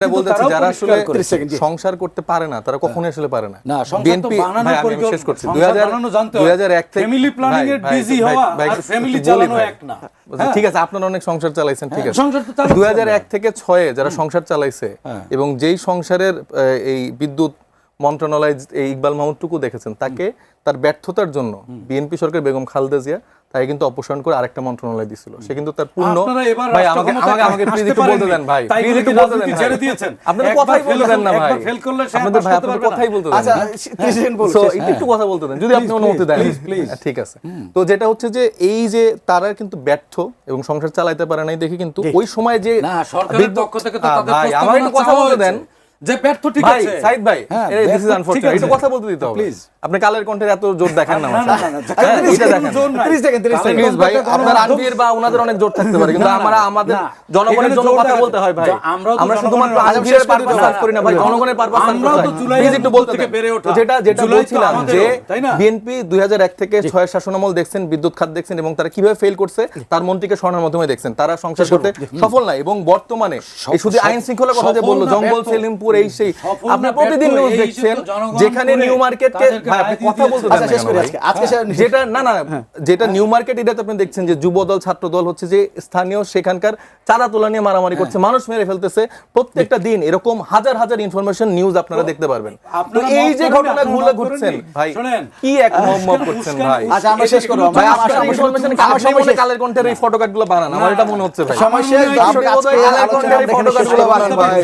বলতেছি যারা আসলে সংসার করতে পারে না তারা কখনোই আসলে পারে না। বিএনপি শেষ করছি 2001 থেকে ফ্যামিলি প্ল্যানিং এর বিজি হওয়া আর ফ্যামিলি চালানো এক না। ঠিক আছে, আপনারা অনেক সংসার চালাইছেন, ঠিক আছে। 2001 থেকে 6 যারা সংসার চালাইছে এবং যেই সংসারের এই বিদ্যুৎ মন্ত্রণালয় এই ইকবাল মাহমুদটুকু দেখেছেন, তাকে তার ব্যর্থতার জন্য বিএনপি সরকার বেগম খালেদা জিয়া তাই কিন্তু অপসারণ করে আরেকটা মন্ত্রণালয় দিছিল। সে কিন্তু তার পূর্ণ ভাই আমাকে প্লিজ একটু বলতে দেন ভাই, প্লিজ একটু বলতে দেন, ছেড়ে দিয়েছেন আপনারা কথাই বলতে দেন না ভাই, ফেল করলে আপনাদের ভাই আপনারা কথাই বলতে দেন। আচ্ছা 30 সেকেন্ড বলছি, একটু কথা বলতে দেন যদি আপনি অনুমতি দেন, প্লিজ। ঠিক আছে, তো যেটা হচ্ছে যে এই যে তারা কিন্তু ব্যর্থ এবং সংসার চালাইতে পারে নাই দেখি কিন্তু ওই সময় যে না সরকারের পক্ষ থেকে তো তাদের ভাই আমার একটু কথা বলতে দেন যে ব্যর্থ, ঠিক আছে সাইদ ভাই, দিস ইজ আনফরচুনেট, একটু কথা বলতে দিতে হবে প্লিজ। আপনি কালের কণ্ঠের এত জোর দেখান না, এটা দেখেন 30 সেকেন্ড প্লিজ ভাই। আপনার আনবির বা ওনাদের অনেক জোর থাকতে পারে কিন্তু আমাদের জনগণের জন্য কথা বলতে হয় ভাই। আমরা শুধুমাত্র আনবিরের পারপাস সার্ভ করি না ভাই, জনগণের পারপাস সার্ভ করি। প্লিজ একটু বলতে থেকে বেরে ওঠা, যেটা বলছিলাম যে বিএনপি 2001 থেকে 6 এর শাসনামল দেখছেন, বিদ্যুৎ খাত দেখছেন এবং তারা কিভাবে ফেল করছে তার মন্ত্রীকে স্বর্ণের মাধ্যমে দেখছেন, তারা সংসার করতে সফল না। এবং বর্তমানে এই শুধু আইন শৃঙ্খলার কথা যে বললো, জঙ্গল সেলিমপুর এই সেই, আপনি প্রতিদিন নিউজ দেখছেন যেখানে নিউ মার্কেটকে ভাই আপনি কথা বলতে দেন আজকে যেটা না যেটা নিউ মার্কেট, এটাতে আপনি দেখছেন যে যুবদল ছাত্র দল হচ্ছে যে স্থানীয় সেখানকার চাঁদা তোলা নিয়ে মারামারি করছে, মানুষ মেরে ফেলতেছে প্রত্যেকটা দিন। এরকম হাজার হাজার ইনফরমেশন নিউজ আপনারা দেখতে পারবেন। তো এই যে ঘটনাগুলো ঘটছেন ভাই, কি এক মহম্মদ করছেন ভাই। আচ্ছা আমরা শেষ করব ভাই, আপনার ইনফরমেশন আমার কালের কন্টের এই ফটোকার্ডগুলো বানান, আমার এটা মনে হচ্ছে ভাই সময় শেষ। আজকে কালের কন্টের এই ফটোকার্ডগুলো বানান ভাই।